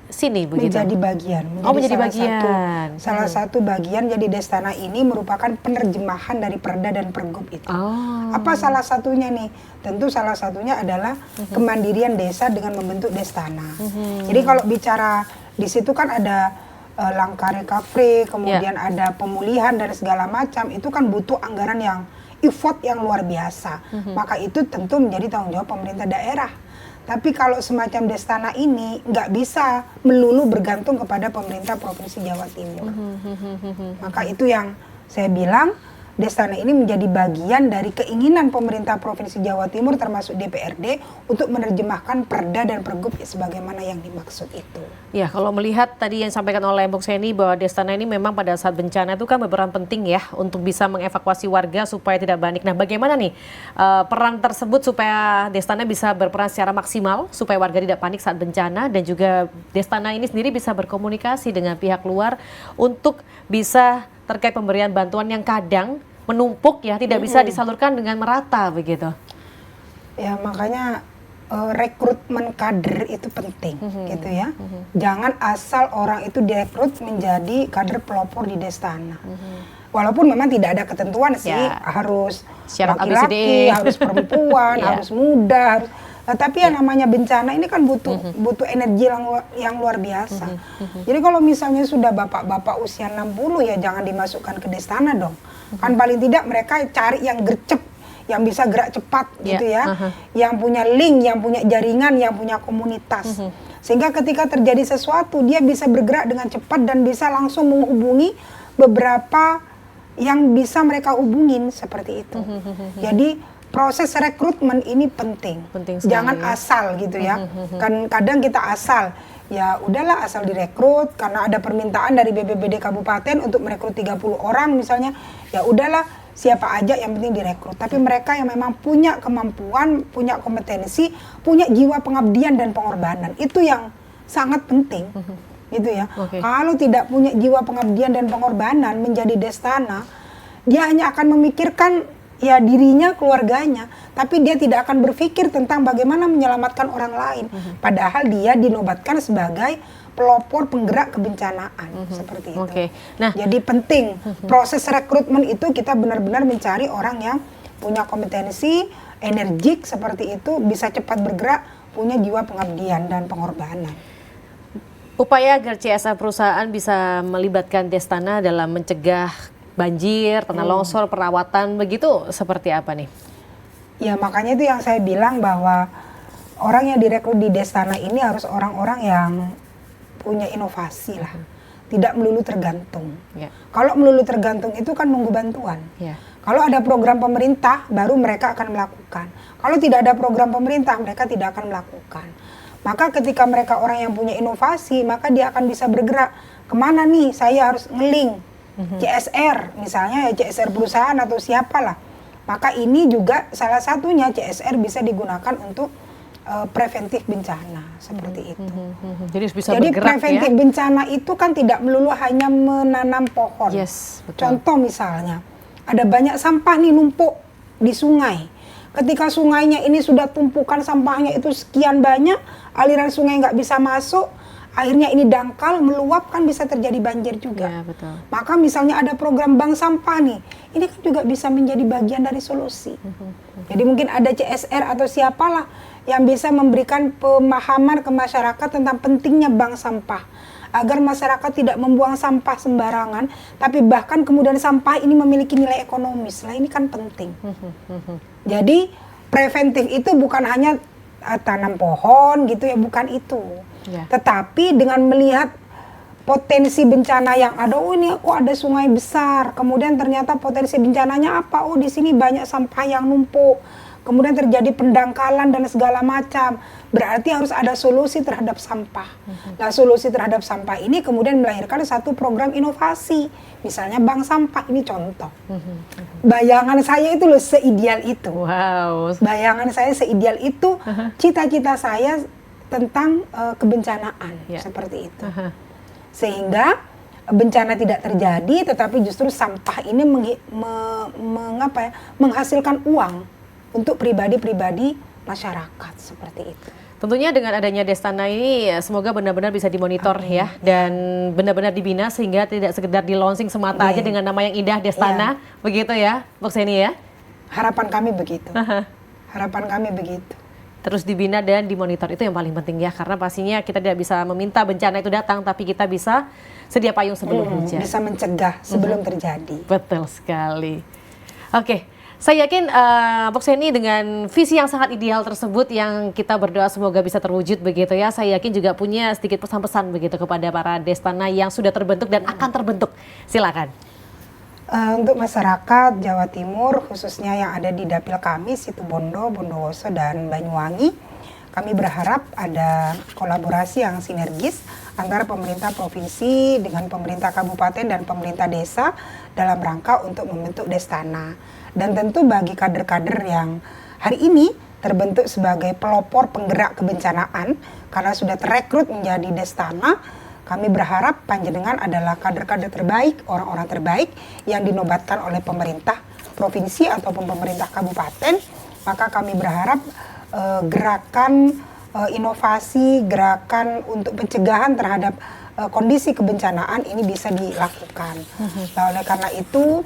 sini begitu? Menjadi bagian. Menjadi bagian. Salah satu bagian. Jadi Destana ini merupakan penerjemahan dari Perda dan Pergub itu. Apa salah satunya nih? Tentu salah satunya adalah kemandirian desa dengan membentuk Destana. Jadi kalau bicara di situ kan ada langkah recovery, kemudian ada pemulihan dan segala macam, itu kan butuh anggaran yang effort yang luar biasa. Maka itu tentu menjadi tanggung jawab pemerintah daerah. Tapi kalau semacam Destana ini nggak bisa melulu bergantung kepada pemerintah Provinsi Jawa Timur. Maka itu yang saya bilang, Destana ini menjadi bagian dari keinginan pemerintah Provinsi Jawa Timur termasuk DPRD untuk menerjemahkan Perda dan Pergub sebagaimana yang dimaksud itu. Ya, kalau melihat tadi yang disampaikan oleh Bu Kseni bahwa Destana ini memang pada saat bencana itu kan berperan penting ya untuk bisa mengevakuasi warga supaya tidak panik. Nah, bagaimana nih peran tersebut supaya Destana bisa berperan secara maksimal supaya warga tidak panik saat bencana, dan juga Destana ini sendiri bisa berkomunikasi dengan pihak luar untuk bisa terkait pemberian bantuan yang kadang menumpuk ya, tidak bisa disalurkan dengan merata begitu. Ya, makanya rekrutmen kader itu penting gitu ya. Jangan asal orang itu direkrut menjadi kader pelopor di Destana. Walaupun memang tidak ada ketentuan sih, harus laki-laki, harus perempuan, harus muda, harus, tapi yang namanya bencana ini kan butuh energi yang luar biasa. Jadi kalau misalnya sudah bapak-bapak usia 60 ya jangan dimasukkan ke Destana dong. Kan paling tidak mereka cari yang gercep, yang bisa gerak cepat gitu ya, yang punya link, yang punya jaringan, yang punya komunitas. Sehingga ketika terjadi sesuatu dia bisa bergerak dengan cepat dan bisa langsung menghubungi beberapa yang bisa mereka hubungin seperti itu. Jadi proses rekrutmen ini penting jangan asal gitu ya. Kan kadang kita asal, ya udahlah asal direkrut karena ada permintaan dari BPBD Kabupaten untuk merekrut 30 orang misalnya, ya udahlah siapa aja yang penting direkrut. Tapi mereka yang memang punya kemampuan, punya kompetensi, punya jiwa pengabdian dan pengorbanan, itu yang sangat penting gitu ya. Kalau tidak punya jiwa pengabdian dan pengorbanan menjadi Destana, dia hanya akan memikirkan ya dirinya, keluarganya, tapi dia tidak akan berpikir tentang bagaimana menyelamatkan orang lain. Padahal dia dinobatkan sebagai pelopor penggerak kebencanaan seperti itu. Oke. Nah, jadi penting proses rekrutmen itu kita benar-benar mencari orang yang punya kompetensi, energik seperti itu, bisa cepat bergerak, punya jiwa pengabdian dan pengorbanan. Upaya agar CSR perusahaan bisa melibatkan Destana dalam mencegah banjir, tanah longsor, perawatan begitu seperti apa nih? Ya makanya itu yang saya bilang bahwa orang yang direkrut di Destana ini harus orang-orang yang punya inovasi lah, tidak melulu tergantung. Kalau melulu tergantung itu kan nunggu bantuan. Kalau ada program pemerintah, baru mereka akan melakukan. Kalau tidak ada program pemerintah, mereka tidak akan melakukan. Maka ketika mereka orang yang punya inovasi, maka dia akan bisa bergerak. Kemana nih saya harus ngeling? CSR, misalnya ya CSR perusahaan atau siapalah. Maka ini juga salah satunya CSR bisa digunakan untuk preventif bencana, seperti itu. Jadi preventif bencana itu kan tidak melulu hanya menanam pohon. Contoh misalnya, ada banyak sampah nih numpuk di sungai. Ketika sungainya ini sudah tumpukan sampahnya itu sekian banyak, aliran sungai nggak bisa masuk, akhirnya ini dangkal, meluap, kan bisa terjadi banjir juga. Maka misalnya ada program bank sampah nih, ini kan juga bisa menjadi bagian dari solusi. Jadi mungkin ada CSR atau siapalah yang bisa memberikan pemahaman ke masyarakat tentang pentingnya bank sampah. Agar masyarakat tidak membuang sampah sembarangan, tapi bahkan kemudian sampah ini memiliki nilai ekonomis. Nah ini kan penting. Jadi preventif itu bukan hanya tanam pohon gitu ya, bukan itu. Tetapi dengan melihat potensi bencana yang ada, oh ini kok ada sungai besar, kemudian ternyata potensi bencananya apa? Oh di sini banyak sampah yang numpuk, kemudian terjadi pendangkalan dan segala macam. Berarti harus ada solusi terhadap sampah. Nah solusi terhadap sampah ini kemudian melahirkan satu program inovasi, misalnya bank sampah, ini contoh. Bayangan saya itu loh seideal itu. Bayangan saya seideal itu, cita-cita saya tentang kebencanaan seperti itu. Sehingga bencana tidak terjadi, tetapi justru sampah ini menghasilkan uang untuk pribadi-pribadi masyarakat seperti itu. Tentunya dengan adanya Destana ini semoga benar-benar bisa dimonitor ya, dan benar-benar dibina sehingga tidak sekedar di launching semata aja dengan nama yang indah Destana, begitu ya, Bu Seni ya? Harapan kami begitu. Harapan kami begitu. Terus dibina dan dimonitor, itu yang paling penting ya, karena pastinya kita tidak bisa meminta bencana itu datang, tapi kita bisa sedia payung sebelum hujan. Bisa mencegah sebelum terjadi. Betul sekali. Oke. Saya yakin Bu Seni dengan visi yang sangat ideal tersebut yang kita berdoa semoga bisa terwujud begitu ya. Saya yakin juga punya sedikit pesan-pesan begitu kepada para Destana yang sudah terbentuk dan akan terbentuk. Silakan. Untuk masyarakat Jawa Timur khususnya yang ada di dapil kami Situbondo, Bondowoso dan Banyuwangi, kami berharap ada kolaborasi yang sinergis antara pemerintah provinsi dengan pemerintah kabupaten dan pemerintah desa dalam rangka untuk membentuk Destana. Dan tentu bagi kader-kader yang hari ini terbentuk sebagai pelopor penggerak kebencanaan karena sudah terekrut menjadi Destana, kami berharap panjenengan adalah kader-kader terbaik, orang-orang terbaik yang dinobatkan oleh pemerintah provinsi ataupun pemerintah kabupaten. Maka kami berharap gerakan inovasi, gerakan untuk pencegahan terhadap kondisi kebencanaan ini bisa dilakukan. Nah, oleh karena itu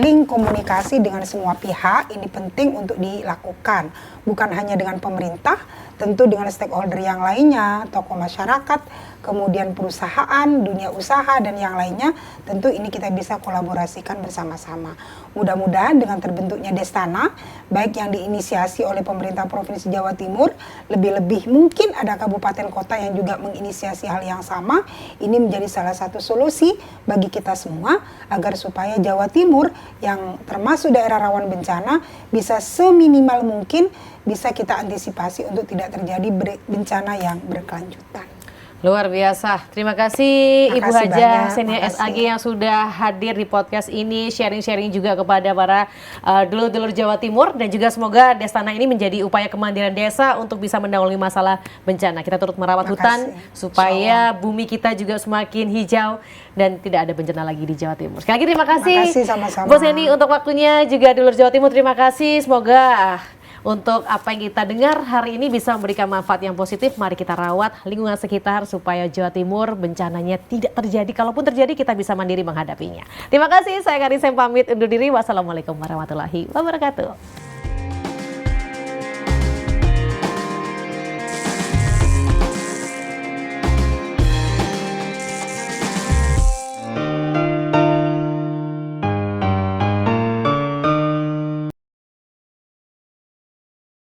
link komunikasi dengan semua pihak ini penting untuk dilakukan, bukan hanya dengan pemerintah, tentu dengan stakeholder yang lainnya, tokoh masyarakat, kemudian perusahaan, dunia usaha dan yang lainnya. Tentu ini kita bisa kolaborasikan bersama-sama. Mudah-mudahan dengan terbentuknya Destana, baik yang diinisiasi oleh pemerintah Provinsi Jawa Timur, lebih-lebih mungkin ada kabupaten kota yang juga menginisiasi hal yang sama. Ini menjadi salah satu solusi bagi kita semua agar supaya Jawa Timur yang termasuk daerah rawan bencana bisa seminimal mungkin bisa kita antisipasi untuk tidak terjadi bencana yang berkelanjutan. Luar biasa. Terima kasih Ibu Hajah Senia SAG yang sudah hadir di podcast ini, sharing-sharing juga kepada para dulur-dulur Jawa Timur, dan juga semoga Destana ini menjadi upaya kemandirian desa untuk bisa mendahului masalah bencana. Kita turut merawat hutan supaya bumi kita juga semakin hijau dan tidak ada bencana lagi di Jawa Timur. Sekali lagi terima kasih. Terima kasih sama-sama. Bu Seni untuk waktunya, juga dulur Jawa Timur terima kasih. Semoga untuk apa yang kita dengar hari ini bisa memberikan manfaat yang positif. Mari kita rawat lingkungan sekitar supaya Jawa Timur bencananya tidak terjadi. Kalaupun terjadi kita bisa mandiri menghadapinya. Terima kasih, saya Karin Sem pamit undur diri. Wassalamualaikum warahmatullahi wabarakatuh.